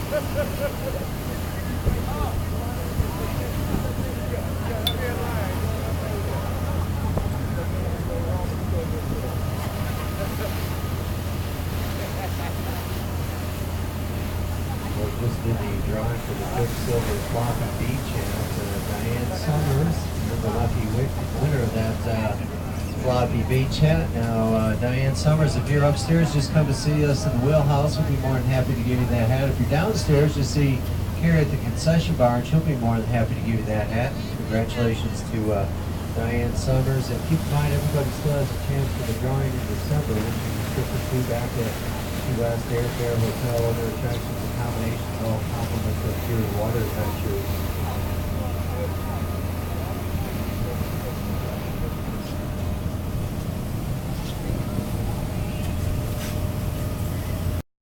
Well, just did the drawing for the Quicksilver Floppy Beach, and Diane Summers, you're the lucky winner of that Floppy Beach hat. Now, Diane Summers, if you're upstairs, just come to see us in the wheelhouse. We'll be more than happy to give you that hat. If you're downstairs, just see Carrie at the concession bar, and she'll be more than happy to give you that hat. Congratulations to Diane Summers, and keep in mind everybody still has a chance for the drawing in December, which you can trip or two back at Key West Airfare Hotel, other attractions, accommodations, all compliments of Pier Water Adventures.